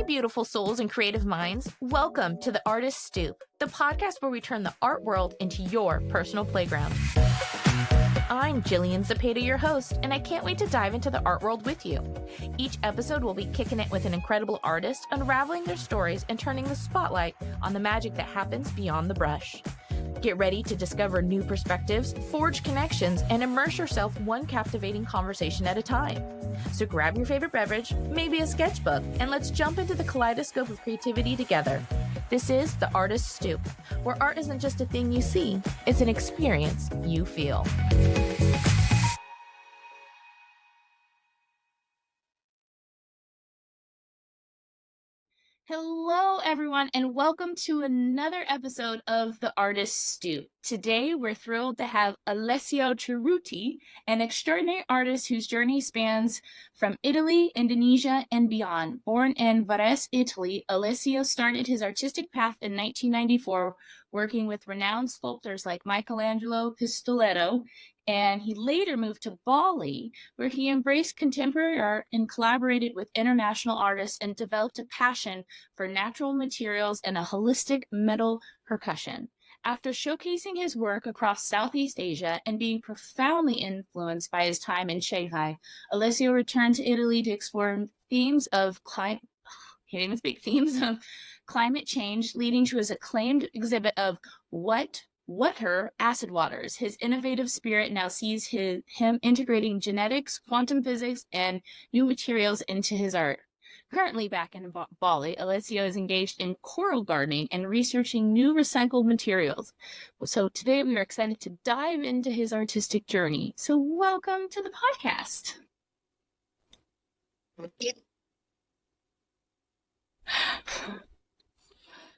beautiful souls and creative minds. Welcome to the Artist Stoop, the podcast where we turn the art world into your personal playground. I'm Jillian Zapata, your host, and I can't wait to dive into the art world with you. Each episode will be kicking it with an incredible artist, unraveling their stories and turning the spotlight on the magic that happens beyond the brush. Get ready to discover new perspectives, forge connections, and immerse yourself one captivating conversation at a time. So grab your favorite beverage, maybe a sketchbook, and let's jump into the kaleidoscope of creativity together. This is the Artist Stoop, where art isn't just a thing you see, it's an experience you feel. Hello, everyone, and welcome to another episode of The Artist Stoop. Today, we're thrilled to have Alessio Ceruti, an extraordinary artist whose journey spans from Italy, Indonesia, and beyond. Born in Varese, Italy, Alessio started his artistic path in 1994, working with renowned sculptors like Michelangelo Pistoletto, and he later moved to Bali, where he embraced contemporary art and collaborated with international artists and developed a passion for natural materials and a holistic metal percussion. After showcasing his work across Southeast Asia and being profoundly influenced by his time in Shanghai, Alessio returned to Italy to explore themes of climate change, leading to his acclaimed exhibit of Water Acid Waters. His innovative spirit now sees him integrating genetics, quantum physics, and new materials into his art. Currently back in Bali, Alessio is engaged in coral gardening and researching new recycled materials. So today we are excited to dive into his artistic journey. So welcome to the podcast.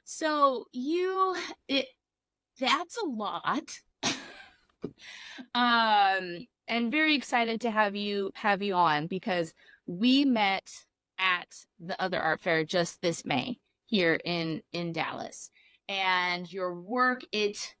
So that's a lot. And very excited to have you on because we met at the other art fair just this May here in Dallas. And your work, it's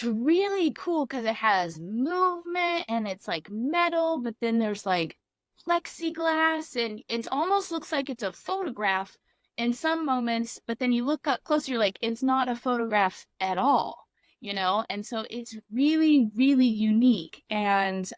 really cool because it has movement and it's like metal, but then there's like plexiglass and it almost looks like it's a photograph in some moments, but then you look up closer, you're like, it's not a photograph at all, you know? And so it's really, really unique. And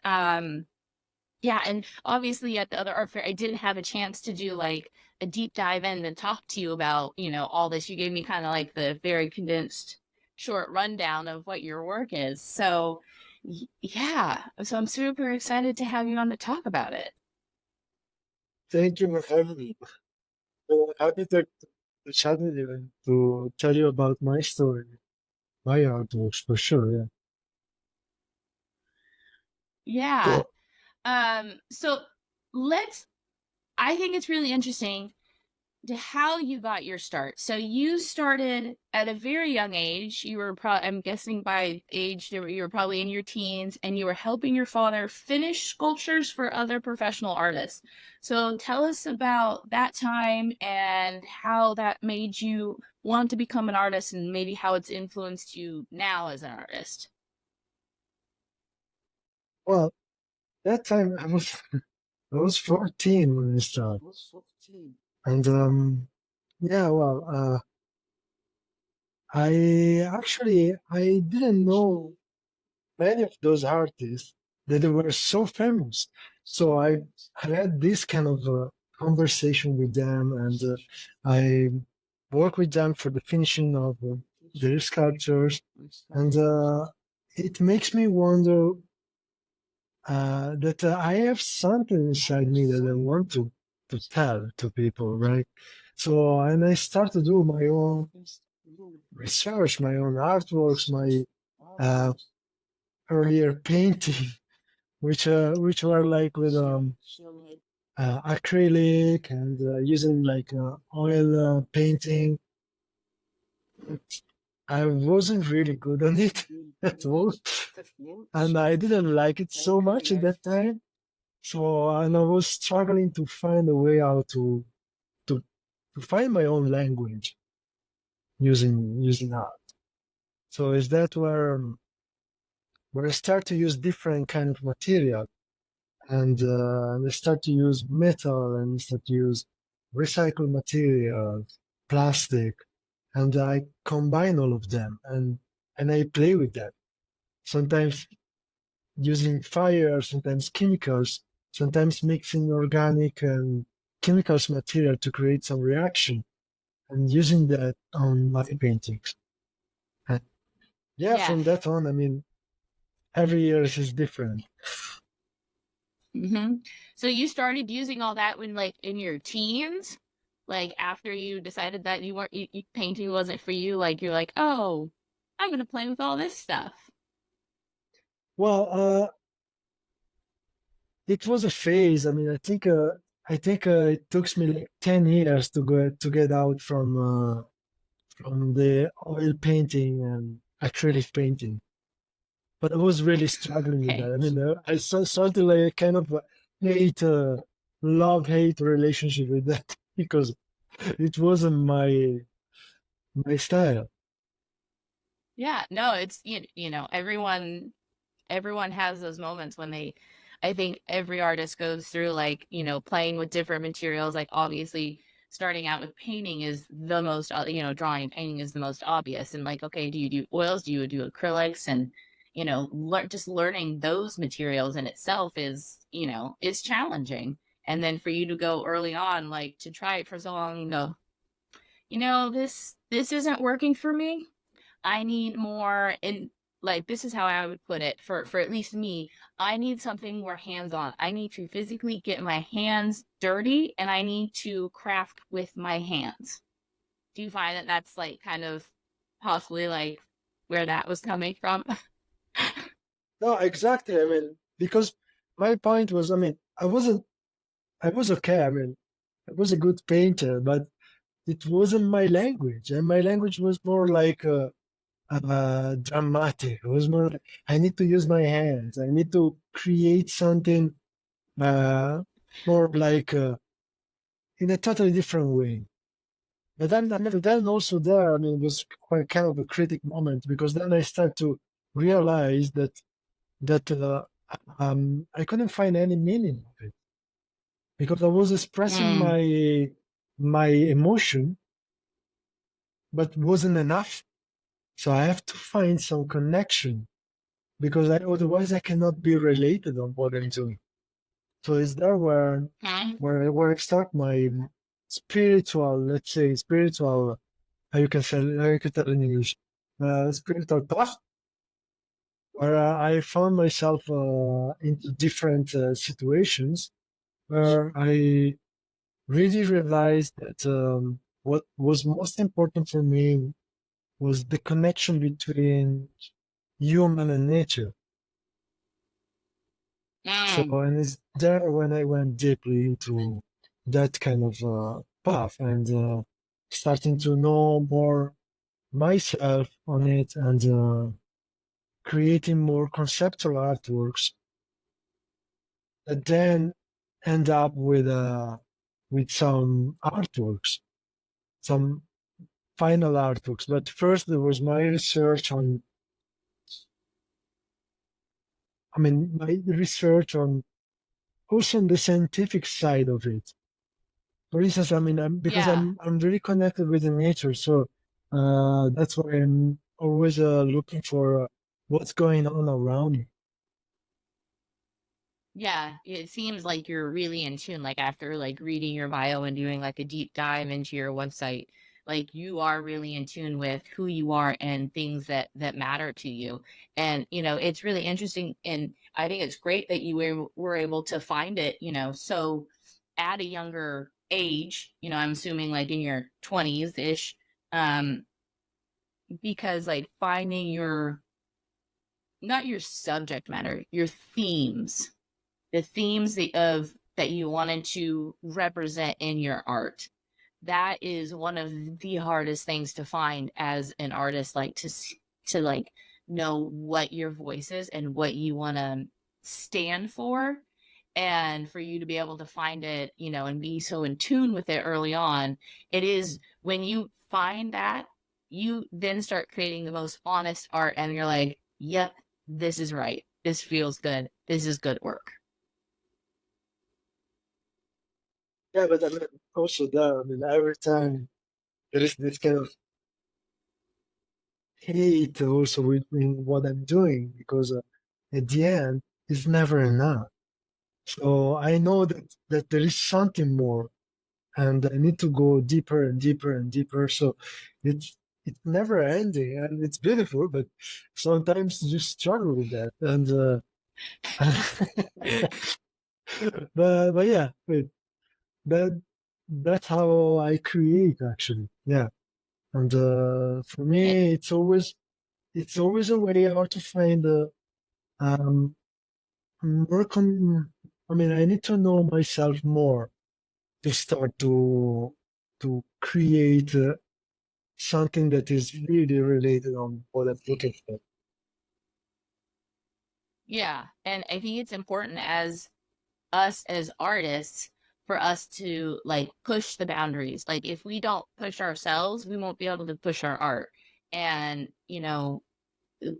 yeah, and obviously at the other art fair, I didn't have a chance to do like a deep dive in and talk to you about, you know, all this. You gave me kind of like the very condensed short rundown of what your work is. So yeah, so I'm super excited to have you on to talk about it. Thank you for having me. So happy to chat with you and to tell you about my story, my artworks for sure. Yeah. So I think it's really interesting to how you got your start. So you started at a very young age. You were I'm guessing by age you were probably in your teens, and you were helping your father finish sculptures for other professional artists. So tell us about that time and how that made you want to become an artist, and maybe how it's influenced you now as an artist. Well, that time I was 14 when I started. And yeah, well, I didn't know many of those artists that they were so famous. So I had this kind of conversation with them, and I worked with them for the finishing of their sculptures, and it makes me wonder that I have something inside me that I want to tell to people, right? So, and I start to do my own research, my own artworks, my earlier painting, which were like with acrylic and using like oil painting. I wasn't really good on it at all, and I didn't like it so much at that time. So, and I was struggling to find a way out to find my own language using art. So is that where I start to use different kind of material, and I start to use metal, and start to use recycled materials, plastic, and I combine all of them and I play with them. Sometimes using fire, sometimes chemicals, sometimes mixing organic and chemicals material to create some reaction and using that on my paintings. And yeah, Yeah. from that on, I mean, every year is different. Hmm. So you started using all that when like in your teens, like after you decided that you weren't painting wasn't for you, like you're like, oh, I'm gonna play with all this stuff. Well, it was a phase. I mean, I think it took me like 10 years to get out from the oil painting and acrylic painting. But I was really struggling with Okay. that. I mean, I saw something like a kind of hate, love-hate relationship with that because it wasn't my style. Yeah, no, it's you know, everyone has those moments when they I think every artist goes through like, you know, playing with different materials. Like obviously starting out with painting is the most you know, drawing and painting is the most obvious. And like, okay, do you do oils? Do you do acrylics? And you know, just learning those materials in itself is, you know, is challenging. And then for you to go early on, like to try it for so long and go, you know, this isn't working for me. I need more in like this is how I would put it for at least me. I need something more hands-on. I need to physically get my hands dirty and I need to craft with my hands. Do you find that that's like kind of possibly like where that was coming from? No, exactly. I mean, because my point was, I mean, I was okay. I mean, I was a good painter, but it wasn't my language, and my language was more like dramatic. It was more like, I need to use my hands. I need to create something uh, more like in a totally different way. But then also there, I mean, it was quite kind of a critic moment because then I start to realize that I couldn't find any meaning of it because I was expressing Mm. my emotion, but wasn't enough. So I have to find some connection because otherwise I cannot be related on what I'm doing. So it's there Hmm. where I start my spiritual, let's say spiritual, how you can tell in English, spiritual path, where I found myself into different situations where I really realized that what was most important for me was the connection between human and nature. So, Mm. and it's there when I went deeply into that kind of path and starting to know more myself on it and creating more conceptual artworks that then end up with some artworks, some final artworks. But first, there was my research on, I mean, my research on also on the scientific side of it. For instance, I mean, because Yeah. I'm really connected with the nature, so that's why I'm always looking for what's going on around me. Yeah, it seems like you're really in tune, like after like reading your bio and doing like a deep dive into your website, like you are really in tune with who you are and things that matter to you. And you know, it's really interesting and I think it's great that you were able to find it, you know, so at a younger age, you know, I'm assuming like in your 20s ish, um, because like finding your not your subject matter, your themes the themes that you wanted to represent in your art. That is one of the hardest things to find as an artist, like to like know what your voice is and what you want to stand for. And for you to be able to find it, you know, and be so in tune with it early on, it is when you find that, you then start creating the most honest art and you're like, yep, this is right. This feels good. This is good work. Yeah, but I mean, also that, I mean, every time there is this kind of hate also in what I'm doing because at the end, it's never enough. So I know that there is something more, and I need to go deeper and deeper and deeper. So it's never ending, and it's beautiful, but sometimes you struggle with that. And but yeah, wait, that that's how I create actually. Yeah, and for Eh, me, it's always a way how to find um work on. I mean, I need to know myself more to start to create something that is really related on what I'm looking for. yeah, and I think it's important as us as artists for us to like push the boundaries. Like if we don't push ourselves, we won't be able to push our art. And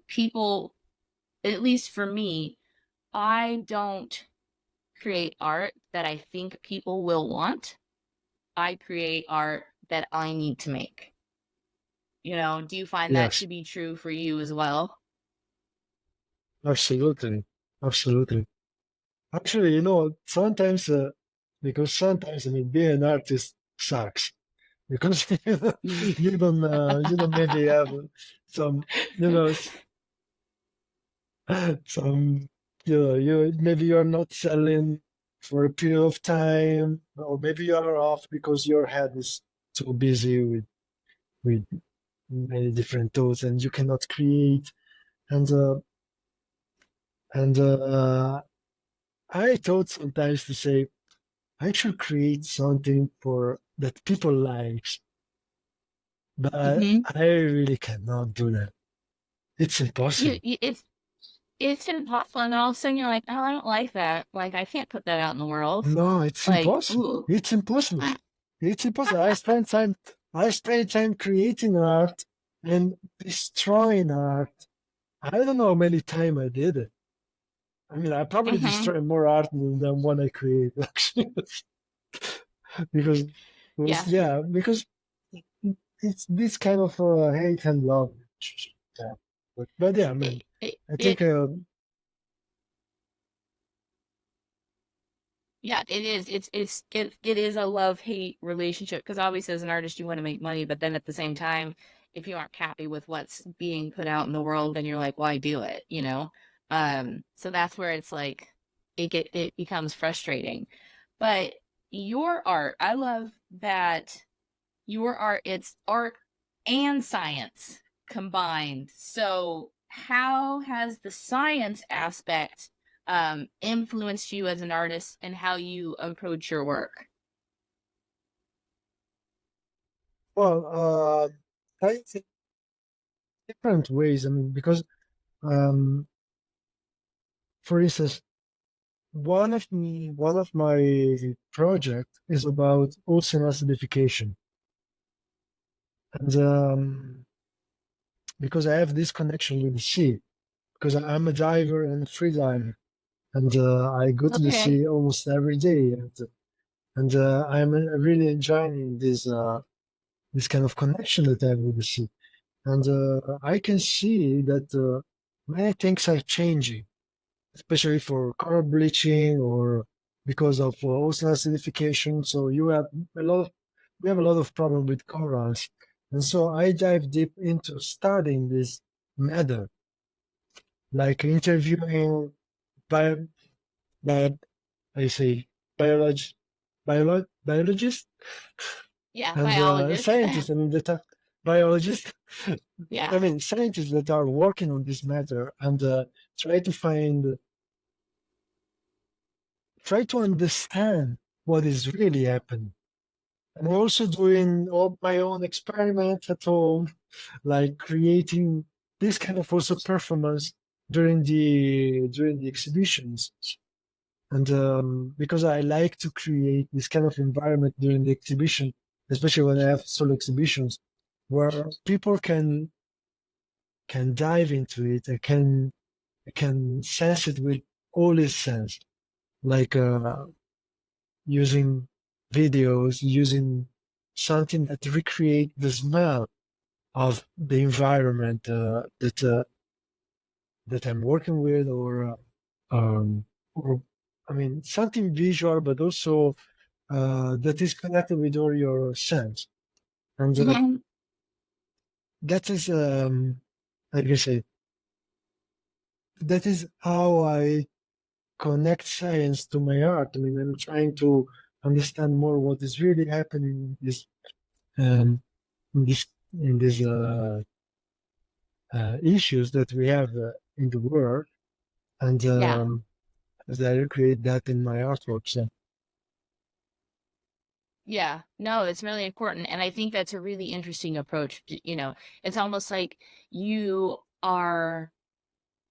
people, at least for me, I don't create art that I think people will want. I create art that I need to make. Do you find that Yes, to be true for you as well? absolutely, absolutely. Actually, sometimes because sometimes I mean being an artist sucks because you don't maybe have some you know some you maybe you're not selling for a period of time, or maybe you are off because your head is too busy with many different thoughts and you cannot create. And uh, and uh, I thought sometimes to say I should create something for that people like, but Hmm. I really cannot do that. It's impossible. It's impossible, and all of a sudden you're like, oh, I don't like that. Like I can't put that out in the world. No, it's Like, impossible. ooh. It's impossible. It's impossible. I spend time creating art and destroying art. I don't know how many times I did it. I mean, I probably Hmm. destroy more art than what I create, actually, because it was, Yeah. yeah, because it's this kind of hate and love. Yeah. But yeah, It, man, it, I think it Yeah, it is. It is a love-hate relationship because obviously as an artist you want to make money, but then at the same time, if you aren't happy with what's being put out in the world, then you're like, why do it? So that's where it's like it becomes frustrating. But your art, I love that your art, it's art and science combined. So, how has the science aspect influenced you as an artist and how you approach your work? well, I think different ways. I mean, because um, for instance, one of my project is about ocean acidification, and because I have this connection with the sea, because I'm a diver and a free diver, and I go to the Okay. sea almost every day, and I'm really enjoying this kind of connection that I have with the sea, and I can see that many things are changing, especially for coral bleaching or because of ocean acidification. So we have a lot of problem with corals, and so I dive deep into studying this matter, like interviewing bio, bio I say biolog, biologists Yeah, and biologist. scientists, and that are biologists. Yeah. I mean, scientists that are working on this matter and try to find, try to understand what is really happening. I'm also doing all my own experiments at home, like creating this kind of also performance during the exhibitions. And because I like to create this kind of environment during the exhibition, especially when I have solo exhibitions, where people can dive into it and can sense it with all its sense, like using. videos using something that recreate the smell of the environment that I'm working with, or I mean something visual, but also that is connected with all your sense, and Mhm. that is like I say, that is how I connect science to my art. I mean, I'm trying to understand more what is really happening um, in this in these issues that we have in the world, and Yeah. as I recreate that in my artworks. Yeah, no, it's really important. And I think that's a really interesting approach. It's almost like you are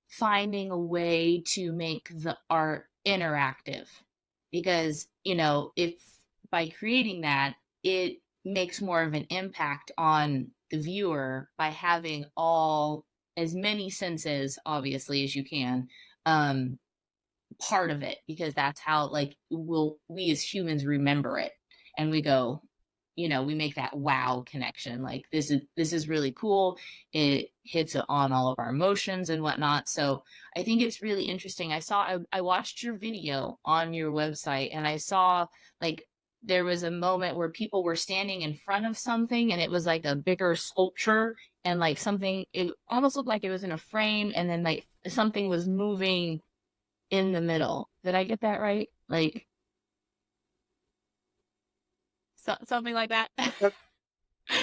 finding a way to make the art interactive because, if by creating that, it makes more of an impact on the viewer by having all as many senses, obviously, as you can, um, part of it because that's how like we as humans remember it and we go, we make that wow connection, like this is really cool. It hits on all of our emotions and whatnot. So I think it's really interesting. I watched your video on your website and I saw like there was a moment where people were standing in front of something and it was like a bigger sculpture and like something, it almost looked like it was in a frame and then like something was moving in the middle. Did I get that right? Like something like that.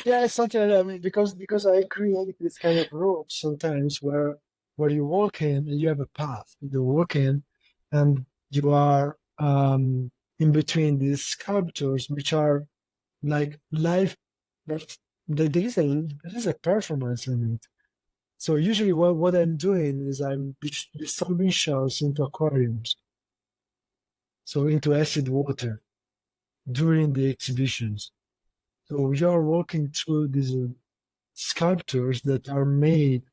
Yeah, it's something like that. I mean, because I create this kind of ropes sometimes where you walk in and you have a path. You walk in, and you are in between these sculptures, which are like live. But there is a performance in it. So usually, what I'm doing is I'm dissolving shells into aquariums, so into acid water during the exhibitions. So you're walking through these sculptures that are made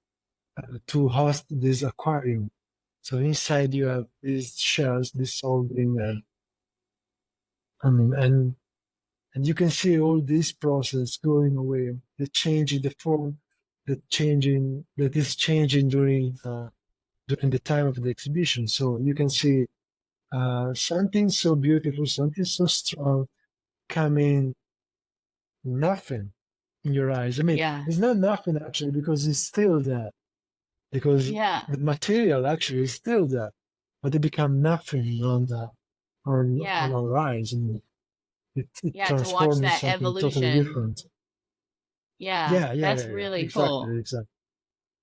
to host this aquarium. So inside you have these shells dissolving, and and you can see all this process going away, the change in the form, that is changing during the time of the exhibition. So you can see something so beautiful, something so strong coming, nothing in your eyes. I mean, Yeah. it's not nothing actually because it's still there. Because Yeah. the material actually is still there, but it become nothing on Yeah. our eyes, and it Yeah. To watch transforms into that something totally evolution. different. Yeah. Yeah. That's really Exactly, cool. exactly.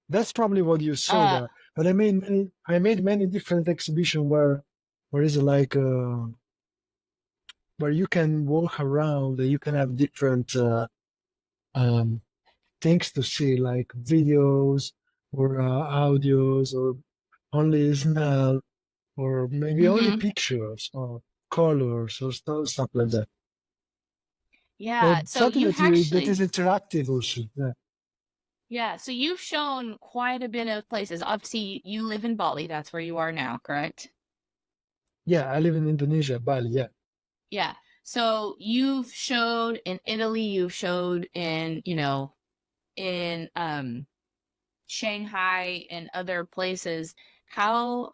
That's probably what you saw Uh, there. But I made many different exhibitions where it's like where you can walk around and you can have different um, things to see, like videos or audios or only smell or maybe only mhm. pictures or colors or stuff like that. Or Yeah. So something you've that is actually, interactive also. Yeah. yeah. So you've shown quite a bit of places. Obviously, you live in Bali. That's where you are now, correct? Yeah, I live in Indonesia, Bali, yeah. Yeah. So you've showed in Italy, you've showed in Shanghai and other places. How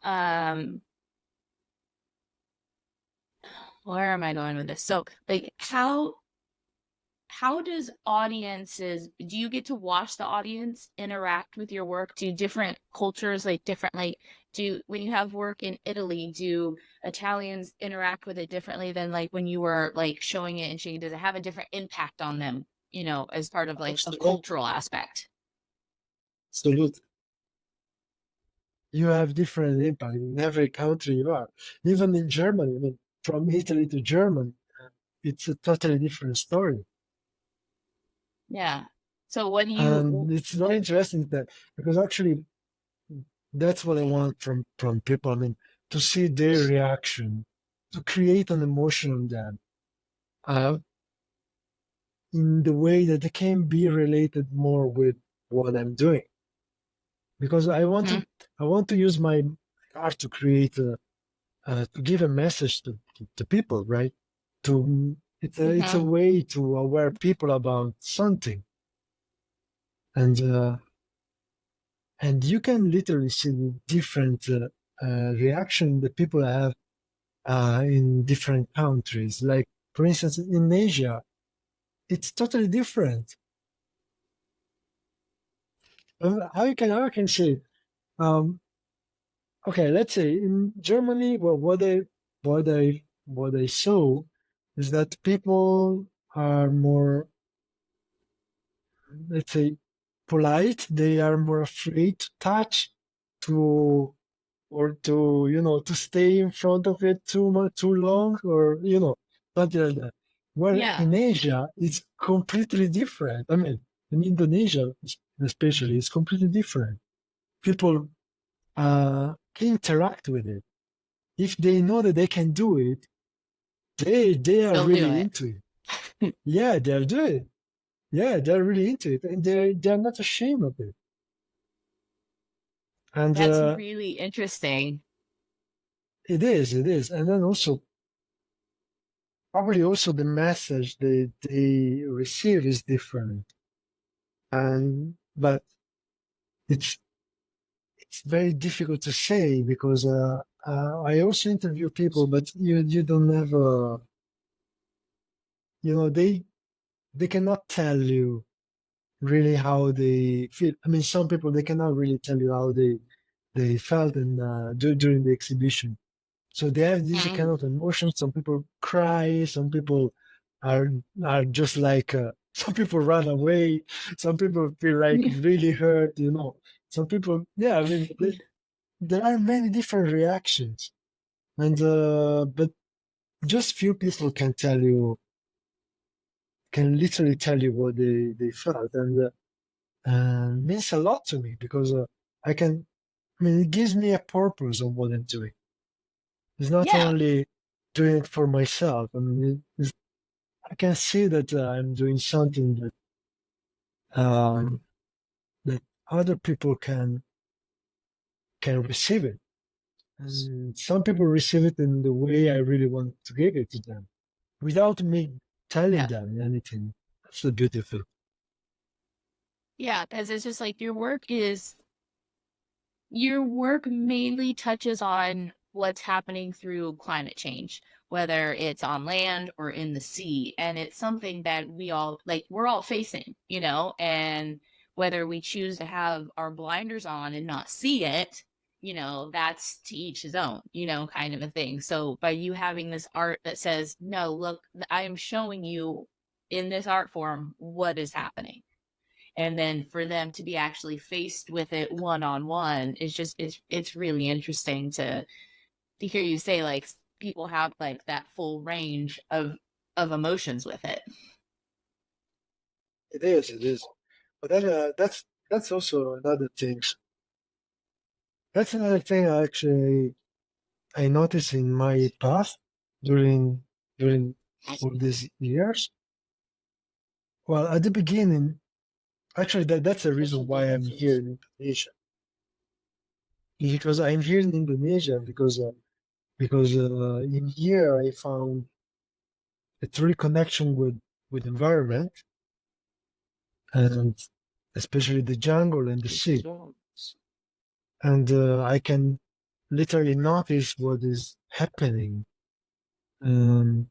where am I going with this? So like how does audiences, do you get to watch the audience interact with your work? Do different cultures like different like do when you have work in Italy, do Italians interact with it differently than like when you were like showing it in Chile? Does it have a different impact on them, as part of like a Absolutely. cultural aspect? Absolutely. You have different impact in every country you are. Even in Germany, I mean, from Italy to Germany, it's a totally different story. Yeah. So what do you And it's very interesting that because actually that's what I want from people. I mean, to see their reaction, to create an emotion on them. Uh, in the way that they can be related more with what I'm doing. Because Mhm. I want to use my art to create to give a message to people, right? To it's a Mm-hmm. way to aware people about something, and and you can literally see the different reaction that people have in different countries. Like, for instance, in Asia, it's totally different. How you can say it? Um, okay, let's say in Germany, well, what I saw is that people are more, let's say, polite. They are more afraid to touch, to or to to stay in front of it too much, too long, or something like that. Where Yeah. in Asia, it's completely different. I mean, in Indonesia, especially, it's completely different. People interact with it. If they know that they can do it, they are They'll do really it. into it. Yeah, they'll do it. Yeah, they're really into it, and they're not ashamed of it. And That's really interesting. it is. And then also, probably also the message they receive is different. And but it's it's very difficult to say because I also interview people, but you don't have they cannot tell you really how they feel. I mean, some people they cannot really tell you how they felt during the exhibition. So they have these Mhm. kind of emotions. Some people cry. Some people are are just like some people run away. Some people feel like really hurt. Some people, yeah. I mean, there are many different reactions, and but just few people can literally tell you what they felt, and means a lot to me because I can. I mean, it gives me a purpose of what I'm doing. It's not Yeah. only doing it for myself. I mean, I can see that I'm doing something that other people can receive it. And some people receive it in the way I really want to give it to them, without me telling Yeah. them anything. That's the beautiful. Yeah. Because it's just like your work mainly touches on what's happening through climate change, whether it's on land or in the sea. And it's something that we're all facing, and whether we choose to have our blinders on and not see it, that's to each his own, kind of a thing. So by you having this art that says, no, look, I am showing you in this art form what is happening, and then for them to be actually faced with it one on one is just it's really interesting to hear you say like people have like that full range of emotions with it. It is, it is. But that's also another thing. That's another thing I noticed in my path during all these years. Well, at the beginning, actually, that's the reason why I'm here in Indonesia. Because I'm here in Indonesia because in here I found a true connection with environment and especially the jungle and the sea, and I can literally notice what is happening, um,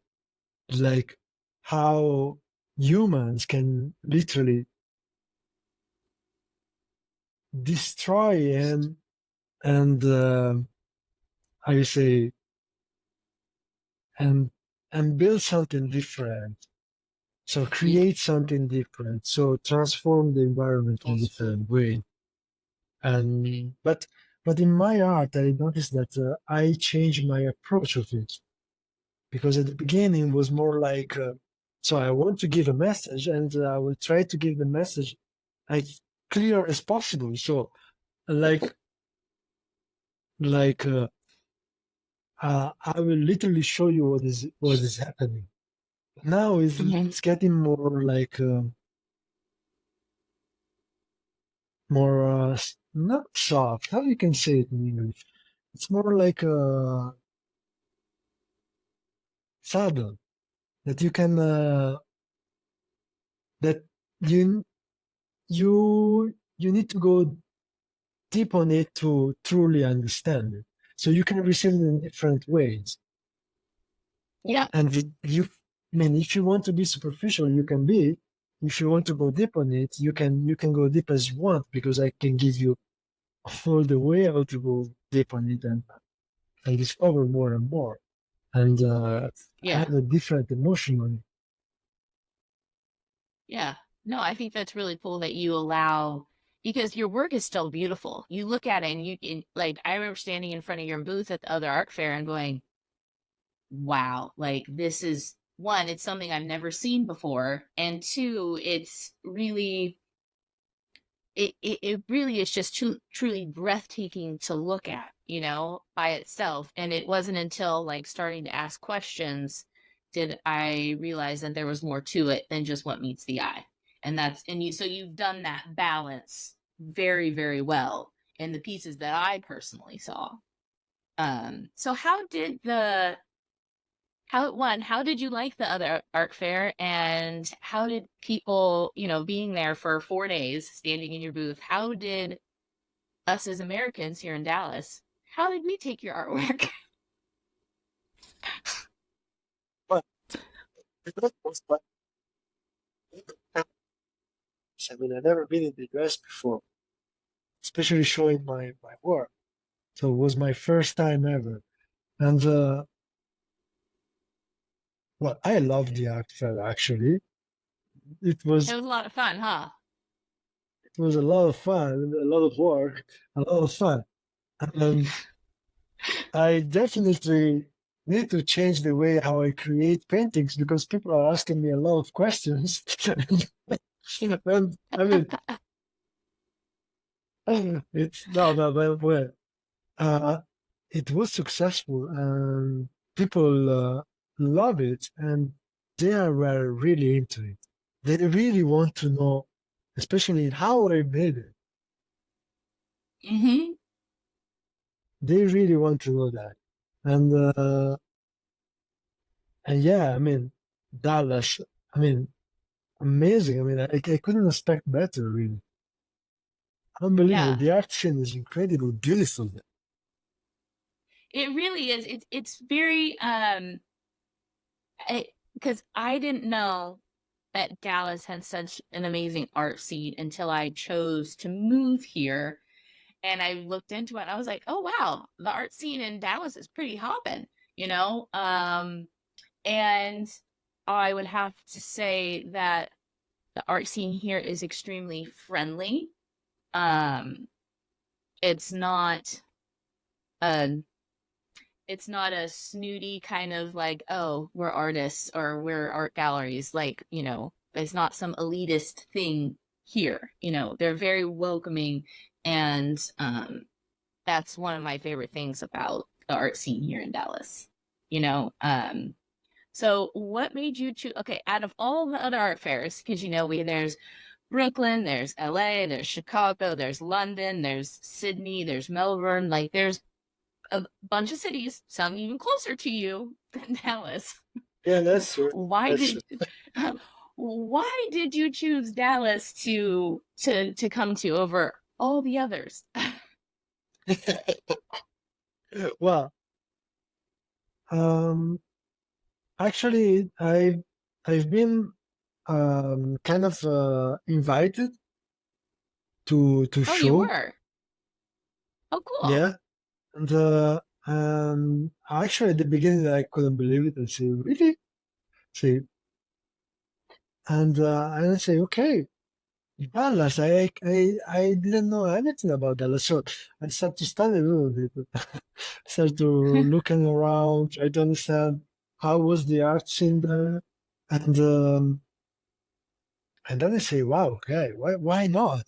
like how humans can literally destroy and how you say and and build something different. So create something different. So transform the environment in a different way. And but in my art, I noticed that I changed my approach of it because at the beginning it was more like, so I want to give a message, and I will try to give the message as clear as possible. So like like I will literally show you what is happening. Now Mhm. it's getting more like. More not soft. How you can say it in English? It's more like subtle. that you can that you you need to go deep on it to truly understand it. So you can receive it in different ways. Yeah. And you, I mean, if you want to be superficial, you can be. If you want to go deep on it, you can go deep as you want because I can give you all the way how to go deep on it and discover more and more and Yeah. have a different emotion on it. Yeah. No, I think that's really cool that you allow, because your work is still beautiful. You look at it and you can, like, I remember standing in front of your booth at the other art fair and going, wow, like this is one, it's something I've never seen before. And two, it's really, it really is just truly breathtaking to look at, by itself. And it wasn't until like starting to ask questions did I realize that there was more to it than just what meets the eye. So you've done that balance very, very well in the pieces that I personally saw. So how did you like the other art fair, and how did people, being there for 4 days, standing in your booth, how did us as Americans here in Dallas, how did we take your artwork? But that was what I mean, I've never been in the US before, especially showing my work. So it was my first time ever. And well, I loved the art fair actually. It It was was a lot of fun, huh? it was a lot of fun, a lot of work, a lot of fun. And I definitely need to change the way how I create paintings because people are asking me a lot of questions. And I mean, it's no, but well, uh, it was successful and people love it and were really into it. They really want to know, especially how I made it. Mm-hmm. They really want to know that. And and yeah, I mean, Dallas, I mean, amazing. I mean, I couldn't expect better, really. Unbelievable. Yeah, The art scene is incredibly beautiful. it really is. It's very because I didn't know that Dallas had such an amazing art scene until I chose to move here. And I looked into it and I was like, oh wow, the art scene in Dallas is pretty hopping, you know? And I would have to say that the art scene here is extremely friendly. Um, it's not a it's not a snooty kind of like, oh, we're artists or we're art galleries. Like, it's not some elitist thing here. They're very welcoming, and that's one of my favorite things about the art scene here in Dallas. You know, um, so what made you choose? Okay, out of all the other art fairs, because there's Brooklyn, there's LA, there's Chicago, there's London, there's Sydney, there's Melbourne. Like there's a bunch of cities, some even closer to you than Dallas. Yeah, that's true. Why That's did true. why did you choose Dallas to come to over all the others? Well, um, actually, I've been kind of invited to Oh, you show. were. Oh, cool. Yeah, and actually at the beginning I couldn't believe it. I say, really? Say, and I say, okay, Dallas. I didn't know anything about Dallas, so I started to study a little bit. Started to looking around, try to understand how was the art scene there, and um, and then I say, wow, okay, why not?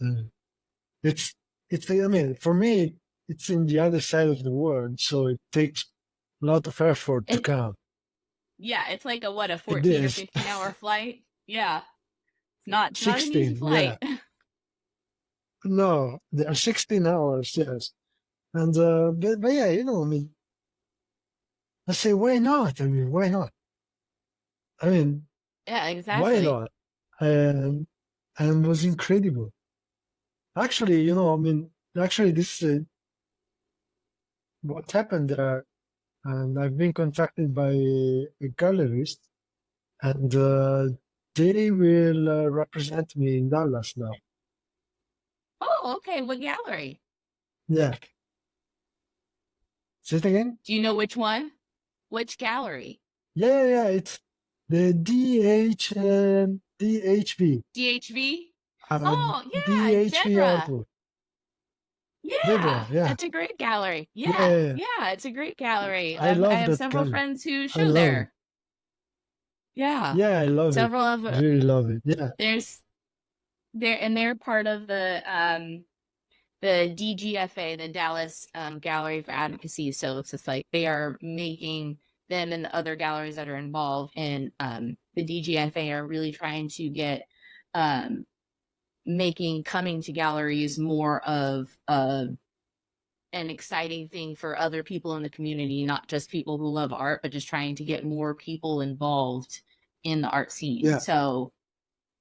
It's it's. I mean, for me, it's in the other side of the world, so it takes a lot of effort to It, come. yeah, it's like a It 14 or is 15-hour flight. Yeah. It's not an easy 16, flight. yeah. No, there are 16 hours, yes. And but yeah, I mean, I say, why not? I mean, why not? I mean, Yeah, why exactly. not? And and it was incredible. Actually, I mean, actually, this what happened there. And I've been contacted by a gallerist, and they will represent me in Dallas now. Oh, okay. What gallery? Yeah. Say it again? Do you know which one? Which gallery? Yeah. It's the DHV. DHV? Uh, Oh, yeah, DHV Deborah. artwork. Yeah, Deborah, yeah. that's a great gallery. Yeah, Yeah. yeah, it's a great gallery. I I love have that several gallery. friends who I show love it. there. Yeah, Yeah, I love it. several of Really love it. Yeah. there's they're part of the DGFA, the Dallas Gallery for Advocacy. So it's just like they are making them and the other galleries that are involved in the DGFA are really trying to get um, making coming to galleries more of an exciting thing for other people in the community, not just people who love art, but just trying to get more people involved in the art scene. Yeah. So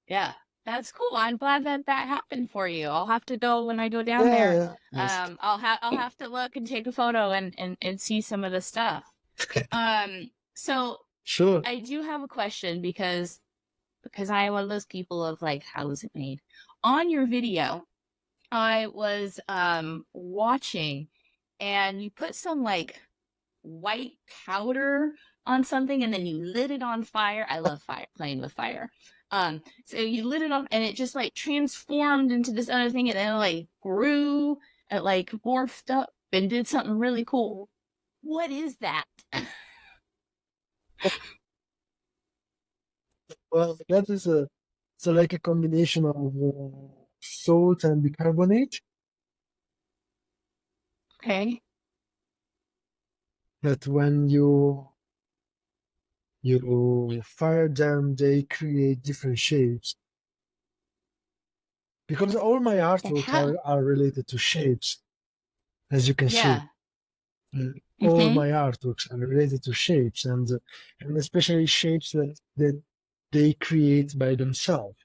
yeah, that's cool. I'm glad that that happened for you. I'll have to go when I go down there. Yeah. Yes. I'll have to look and take a photo and see some of the stuff. So Sure. I do have a question because I am one of those people of like, how was it made? On your video, I was watching and you put some like white powder on something and then you lit it on fire. I love fire, playing with fire. So you lit it on and it just like transformed into this other thing and then it like grew and like morphed up and did something really cool. What is that? Well, that is so like a combination of salt and bicarbonate Okay. that when you fire them, they create different shapes. Because all my And artwork how? are related to shapes, as you can see. Yeah. All Mm-hmm. my artworks are related to shapes, and especially shapes that they create by themselves.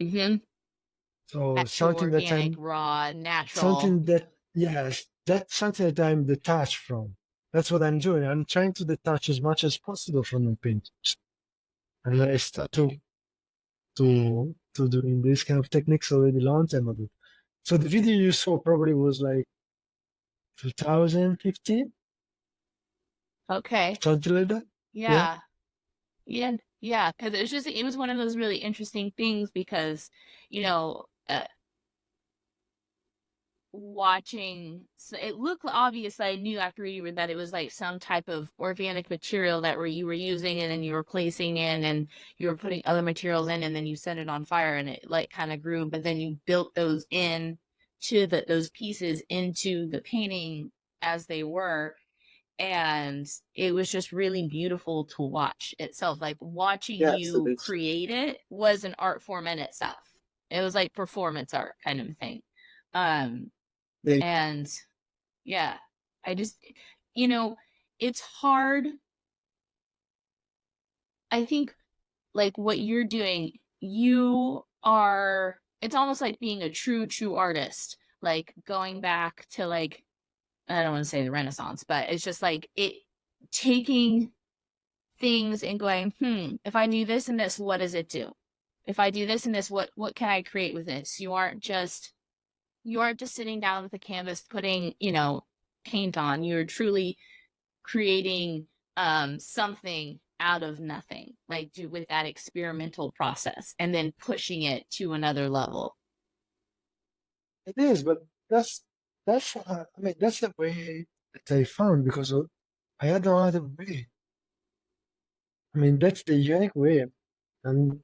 Mm-hmm. So Actual organic, raw, natural. something that yes, that's something that I'm detached from. That's what I'm doing. I'm trying to detach as much as possible from my paintings, and I start to doing this kind of techniques already long time ago. So the video you saw probably was like 2015, Okay. something like that. Yeah. Yeah. Yeah, yeah, because it was one of those really interesting things because, you know, watching so it looked obvious. I knew after you were that it was like some type of organic material that were you were using and then you were placing in and you were putting other materials in and then you set it on fire and it like kind of grew, but then you built those in to those pieces into the painting as they were and it was just really beautiful to watch itself. Like watching Yes, it you is. create it was an art form in itself. It was like performance art kind of thing. Um, They, and yeah, I just, you know, it's hard. I think like what you're doing, you are, it's almost like being a true artist, like going back to like, I don't want to say the Renaissance, but it's just like it taking things and going, if I do this and this, what does it do? If I do this and this, what can I create with this? You aren't just sitting down with a canvas putting, paint on. You're truly creating something out of nothing, like with that experimental process and then pushing it to another level. it is, but that's I mean that's the way that I found because I had no other way. I mean that's the unique way, and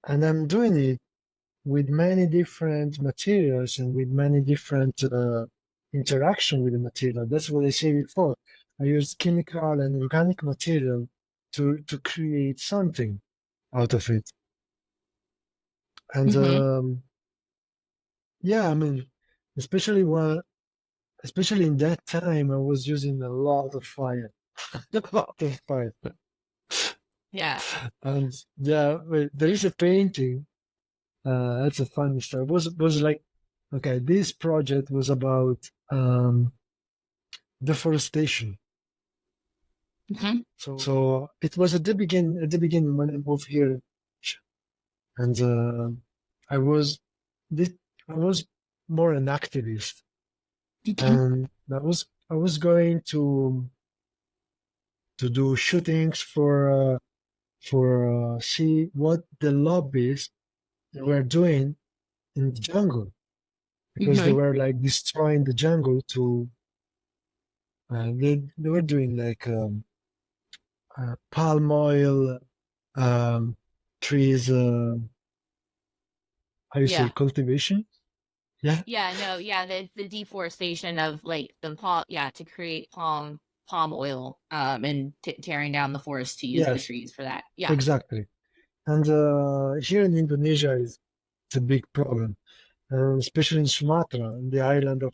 and I'm doing it with many different materials and with many different interaction with the material. That's what I said before. I use chemical and organic material to create something out of it. And Mm-hmm. yeah, I mean, especially when, especially in that time, I was using a lot of fire, a lot of fire. Yeah. And yeah, there is a painting. That's a funny story. Was like, okay, this project was about deforestation. Hmm. So it was at the beginning when I moved here, and I was this I was more an activist, Hmm. and I was going to do shootings for see what the lobbyists were doing in the jungle, because they Hmm. were like destroying the jungle to they were doing like palm oil um, trees, how you say, Yeah. cultivation. Yeah, Yeah, no, yeah, the deforestation of like the palm, yeah, to create palm oil, and tearing down the forest to use the yes, trees for that. Yeah. exactly. And here in Indonesia it's a big problem, especially in Sumatra, in the island of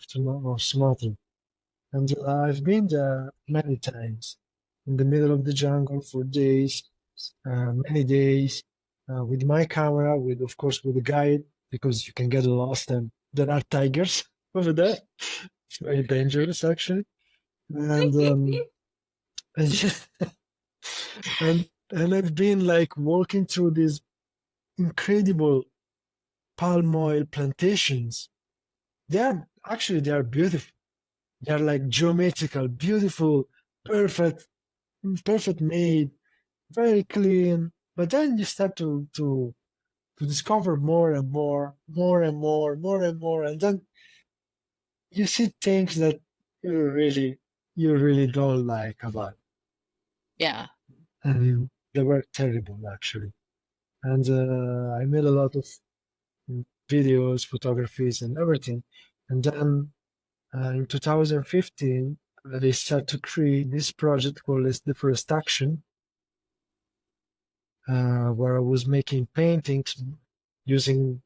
Sumatra. And I've been there many times, in the middle of the jungle for days, many days, with my camera, with of course with a guide, because you can get lost and there are tigers over there. It's very dangerous actually. And and and I've been like walking through these incredible palm oil plantations. They are beautiful. They are like geometrical, beautiful, perfect, perfect made, very clean. But then you start to discover more and more, more and more, more and more, and then you see things that you really don't like about it. Yeah. And they were terrible actually. And I made a lot of videos, photographies, and everything. And then in 2015, they started to create this project called as Deforestation, where I was making paintings using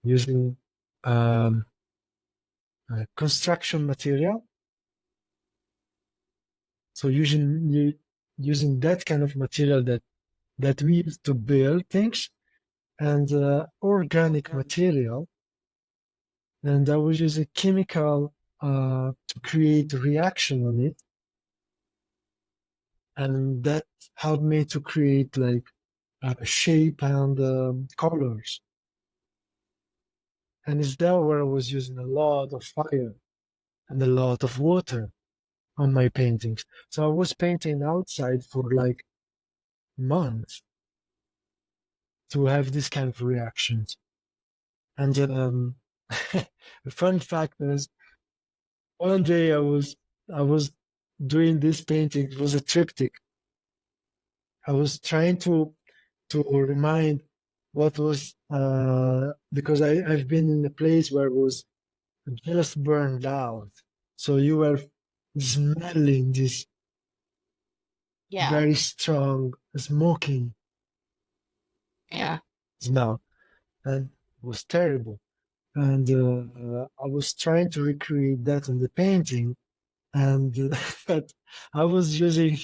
using um, construction material. So using that kind of material that we use to build things, and organic material, and I was using chemical to create reaction on it, and that helped me to create like shape and colors. And it's there where I was using a lot of fire and a lot of water on my paintings. So I was painting outside for like months to have this kind of reactions. And the fun fact is, one day I was doing this painting. It was a triptych. I was trying to remind what was because I've been in a place where it was just burned out. So you were smelling this Yeah. very strong smoking Yeah. smell, and it was terrible. And I was trying to recreate that in the painting, and but I was using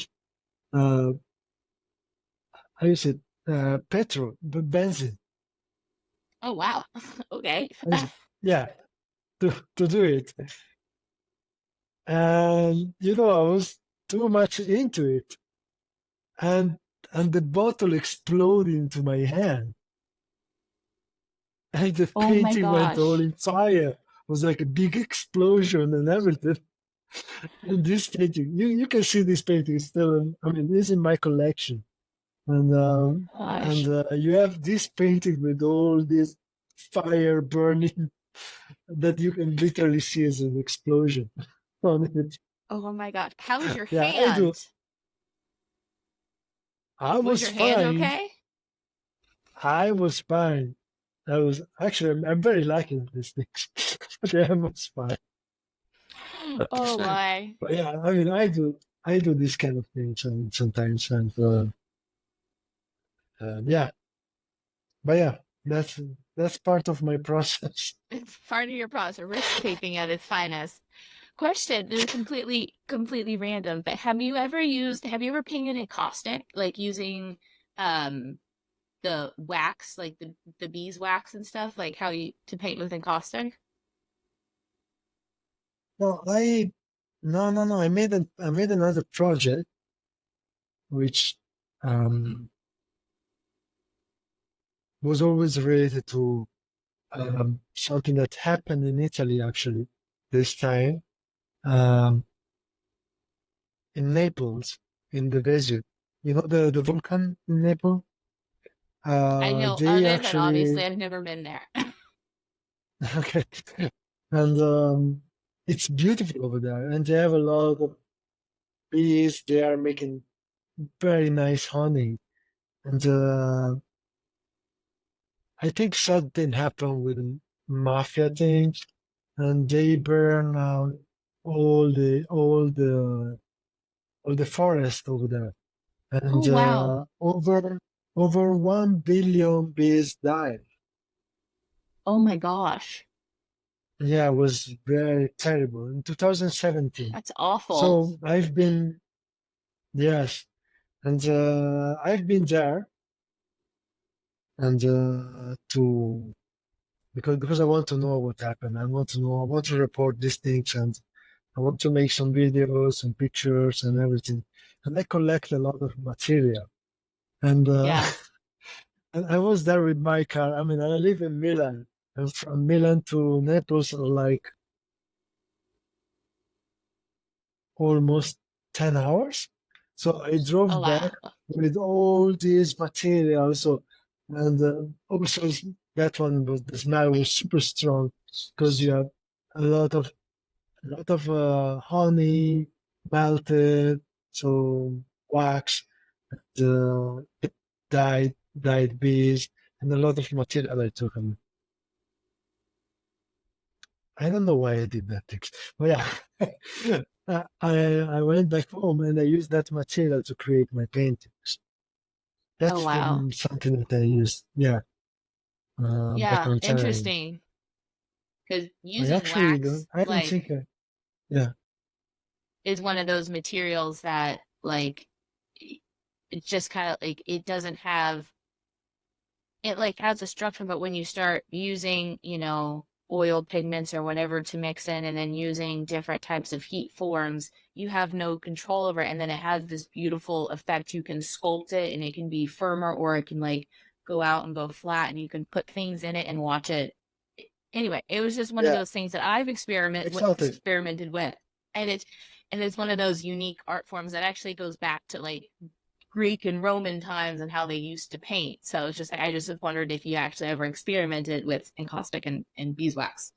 uh, how you said petrol, benzene. Oh, wow. Okay. Yeah, to do it, and I was too much into it, and the bottle exploded into my hand, and the Oh my painting went all gosh. in fire. It was like a big explosion and everything. And this painting, you can see this painting still. I mean, it's in my collection, and Gosh. you have this painting with all this fire burning that you can literally see as an explosion on it. Oh my gosh. How was your Yeah, I do. hand? I Was was your hand fine. okay? I was fine. I was actually, I'm very lucky with these things. But yeah, I was fine. Oh my. But yeah, I mean, I do this kind of things sometimes, and yeah, but yeah, that's part of my process. It's part of your process. Risk taking at its finest. Question, this is completely random, but have you ever painted in caustic, like using um the wax, like the beeswax and stuff, like how you to paint with encaustic? No, no. I made another project which um, was always related to something that happened in Italy actually this time in Naples in the Vesuvio. You know the volcano in Naples? I know They of it, but obviously actually I've never been there. okay, and it's beautiful over there, and they have a lot of bees. They are making very nice honey, and I think something happened with mafia things, and they burn out all the all the all the forest over there, Oh and wow. over 1 billion bees died. Oh my gosh. Yeah, it was very terrible in 2017. That's awful. So I've been yes, and I've been there, and to because I want to know what happened. I want to know. I want to report these things, and I want to make some videos and pictures and everything. And I collect a lot of material. And Yeah. and I was there with my car. I mean, I live in Milan, and from Milan to Naples are like almost 10 hours. So I Oh drove back wow. with all these materials. So, and also that one was the smell was super strong because you have a lot of honey melted, so wax, the dyed bees, and a lot of material I took. And I don't know why I did that thing, but yeah, I went back home and I used that material to create my paintings. Oh That's wow. something that I used, yeah, back Yeah, on time. interesting. Because I using actually wax, don't. I don't like, think. Yeah, is one of those materials that, like, it's just kind of like it doesn't have it like has a structure, but when you start using, oil pigments or whatever to mix in and then using different types of heat forms, you have no control over it. And then it has this beautiful effect. You can sculpt it and it can be firmer or it can like go out and go flat and you can put things in it and watch it. Anyway, it was just one of yeah, those things that I've I felt it. experimented with. And it's one of those unique art forms that actually goes back to like Greek and Roman times and how they used to paint. So it's just I just wondered if you actually ever experimented with encaustic and beeswax.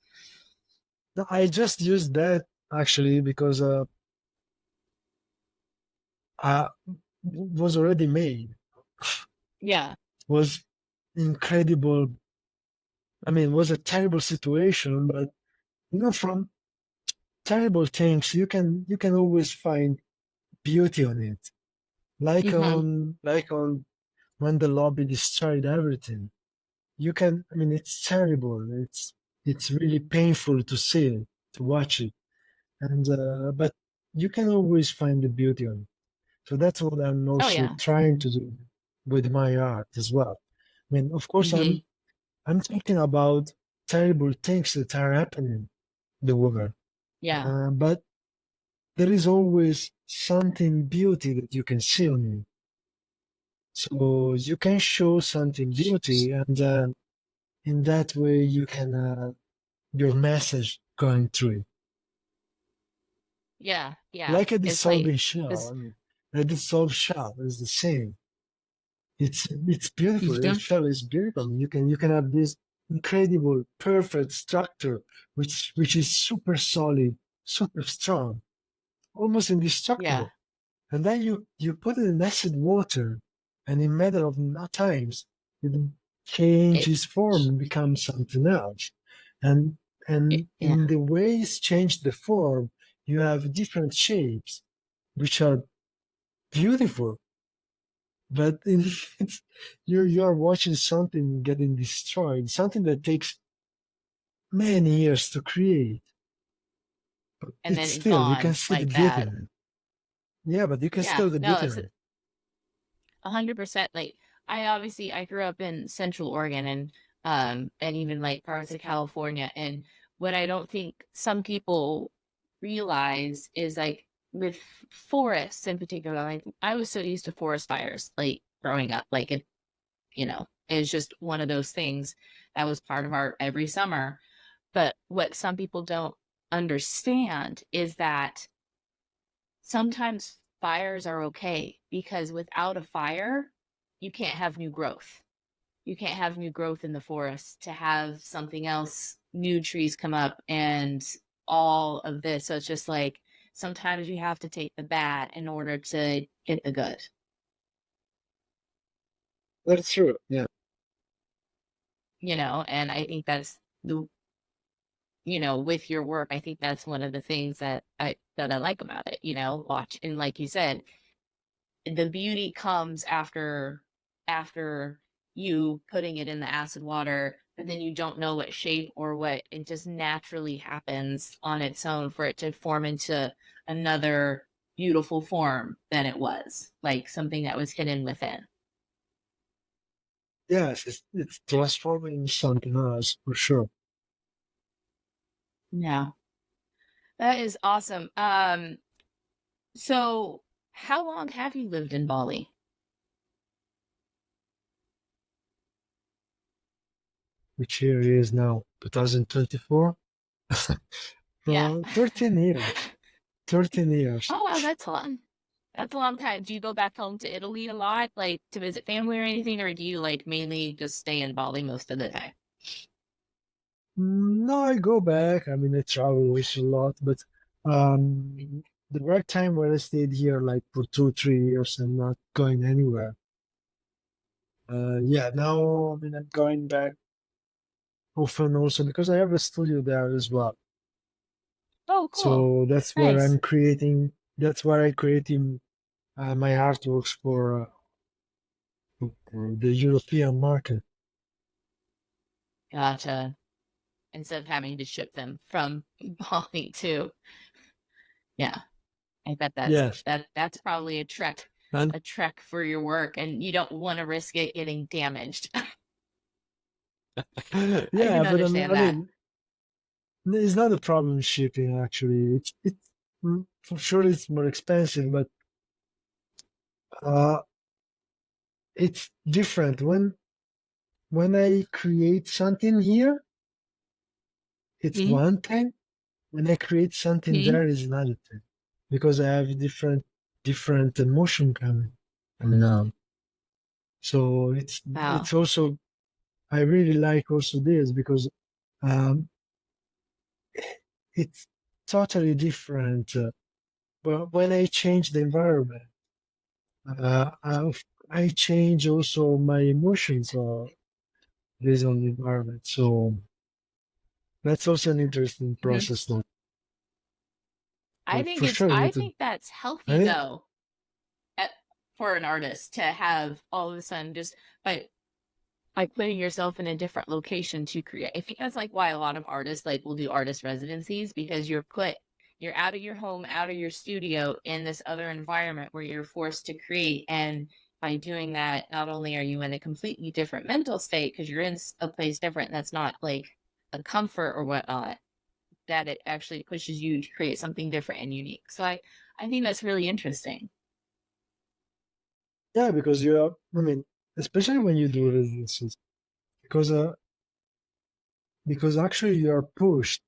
No, I just used that actually because was already made. Yeah. Was incredible. I mean, was a terrible situation, but from terrible things you can always find beauty on it. Mm-hmm. Like on when the lobby destroyed everything. You can. I mean, it's terrible. It's really painful to see it, to watch it, and but you can always find the beauty on it. So that's what I'm Oh also yeah. trying to do with my art as well. I mean, of course, Mm-hmm. I'm thinking about terrible things that are happening in the world, Yeah. but there is always something beauty that you can see on it. So you can show something beauty, and in that way you can your message going through it, Yeah. Yeah. like a It's like dissolving shell. this. I mean, a dissolved shell is the same. It's beautiful. The Mhm. shell is beautiful. You can have this incredible, perfect structure, which is super solid, super strong, almost Yeah. indestructible. And then you put it in acid water, and in matter of no times, it It, changes form and becomes something else. And yeah. in the ways change the form, you have different shapes, which are beautiful. But you're watching something getting destroyed, something that takes many years to create. But And it's then it's still you can gone see the like beauty that. in it. Yeah, but you can Yeah. still the No, beauty it's in it. 100% like I grew up in Central Oregon and even like parts of California. And what I don't think some people realize is like with forests in particular, like I was so used to forest fires like growing up. Like it, it was just one of those things that was part of our every summer. But what some people don't understand is that sometimes fires are okay because without a fire, you can't have new growth. You can't have new growth in the forest to have something else, new trees come up and all of this. So it's just like sometimes you have to take the bad in order to get the good, That's true. Yeah. and I think that's with your work, I think that's one of the things that I like about it, watch. And like you said, the beauty comes after you putting it in the acid water, but then you don't know what shape or what it just naturally happens on its own for it to form into another beautiful form than it was, like something that was hidden within. Yes, it's transforming something else for sure. Yeah, that is awesome. So how long have you lived in Bali? Which year is now? 2024? Yeah. 13 years. 13 years. Oh wow, that's long. That's a long time. Do you go back home to Italy a lot, like to visit family or anything, or do you like mainly just stay in Bali most of the time? No, I go back. I mean, I travel always a lot, but the right time where I stayed here, like for 2, 3 years, and not going anywhere. Yeah, now I mean I'm going back often also because I have a studio there as well. Oh, cool. So that's where Nice. I'm creating. That's where I creating my artworks for the European market. Gotcha. Instead of having to ship them from Bali to, yeah, I bet Yes, that's probably and a trek for your work, and you don't want to risk it getting damaged. I yeah, can but I mean, understand I that. mean, it's not a problem shipping actually. For sure it's more expensive, but uh, it's different when I create something here, it's Hmm. one thing. When I create something Hmm. there is another thing because I have different emotion coming. And so Wow. it's also I really like also this because um, it's totally different. But when I change the environment, I change also my emotions based on the environment. So that's also an interesting Hmm. process. Though. I But think for it's sure, you I need to. think that's healthy I though, at, for an artist to have all of a sudden just by putting yourself in a different location to create. I think that's like why a lot of artists like will do artist residencies because you're out of your home, out of your studio in this other environment where you're forced to create. And by doing that, not only are you in a completely different mental state because you're in a place different that's not like a comfort or whatnot, that it actually pushes you to create something different and unique. So I think that's really interesting. Yeah, because you are. I mean, especially when you do residencies, because uh, because actually you are pushed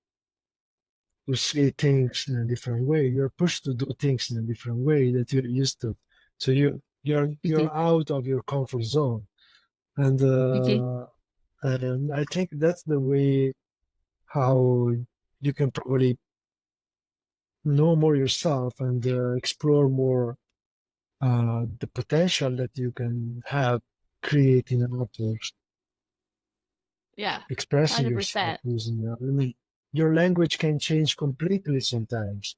to see things in a different way. You're pushed to do things in a different way that you're used to. So you're Mhm. out of your comfort zone, and Mhm. I think that's the way how you can probably know more yourself and explore more the potential that you can have creating an artwork, Yeah, expressing yourself 100%. using I mean, your language can change completely sometimes.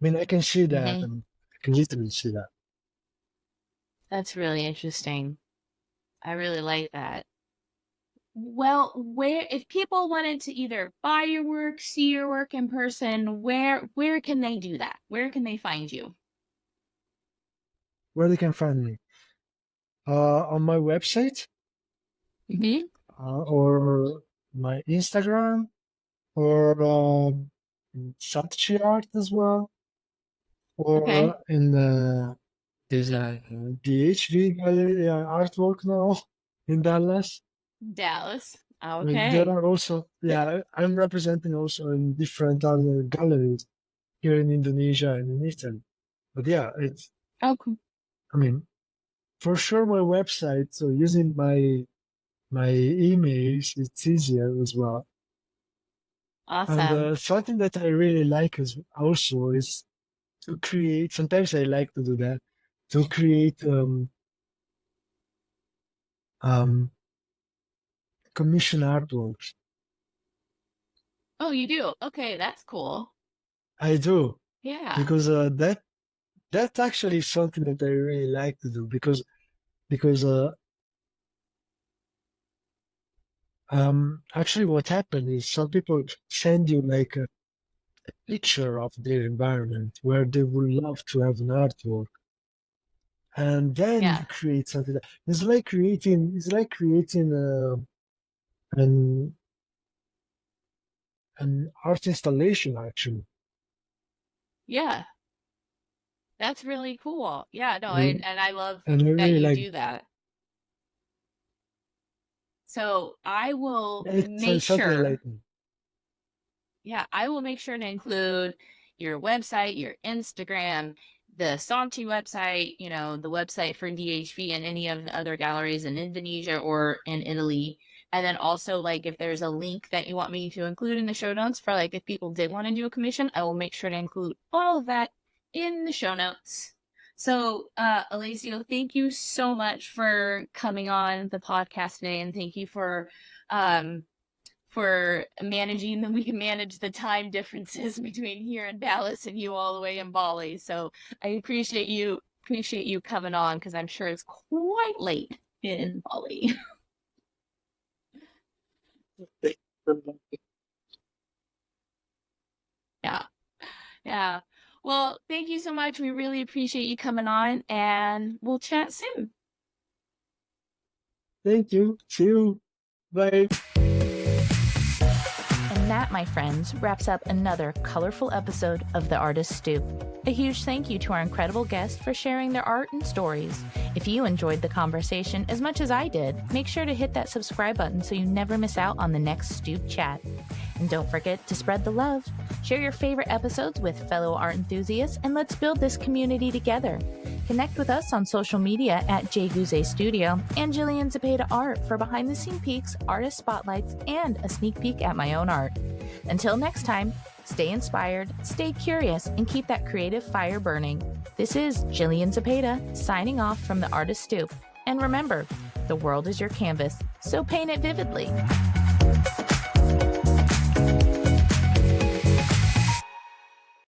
I mean, I can see that. Hmm. I can literally see that. That's really interesting. I really like that. Well, where if people wanted to either buy your work, see your work in person, where can they do that? Where can they find you? Where they can find me? On my website, or my Instagram, or Satchi Art as well, Okay. or in there's a DHV gallery artwork now in Dallas. Dallas. There Okay. are also, I'm representing also in different other galleries here in Indonesia and in Italy. But yeah, Oh, cool. I mean, for sure my website, so using my emails, it's easier as well. And Awesome. something that I really like is also is to create. Sometimes I like to do that, to create um commission artworks. Oh, you do? Okay, that's cool. I do Yeah. because that actually is something that I really like to do because actually what happened is some people send you like a picture of their environment where they would love to have an artwork, and then Yeah. you create something it's like creating an an art installation actually. Yeah. That's really cool. Yeah, no, and, and I love and I that really you like do that. So I will it's make something I sure, like. yeah, I will make sure to include your website, your Instagram, the Santi website, the website for DHV and any of the other galleries in Indonesia or in Italy. And then also, like, if there's a link that you want me to include in the show notes for, like, if people did want to do a commission, I will make sure to include all of that in the show notes. So, Alessio, thank you so much for coming on the podcast today, and thank you for managing that we can manage the time differences between here in Dallas and you all the way in Bali. So I appreciate you coming on because I'm sure it's quite late in Bali. Yeah. Yeah. Well, thank you so much. We really appreciate you coming on and we'll chat soon. Thank you. See you. Bye. And that, my friends, wraps up another colorful episode of The Artist Stoop. A huge thank you to our incredible guests for sharing their art and stories. If you enjoyed the conversation as much as I did, make sure to hit that subscribe button so you never miss out on the next Stoop chat. And don't forget to spread the love. Share your favorite episodes with fellow art enthusiasts and let's build this community together. Connect with us on social media at JGuze Studio and Jillian Zepeda Art for behind the scene peeks, artist spotlights, and a sneak peek at my own art. Until next time, stay inspired, stay curious, and keep that creative fire burning. This is Jillian Zepeda signing off from the Artist Stoop. And remember, the world is your canvas, so paint it vividly.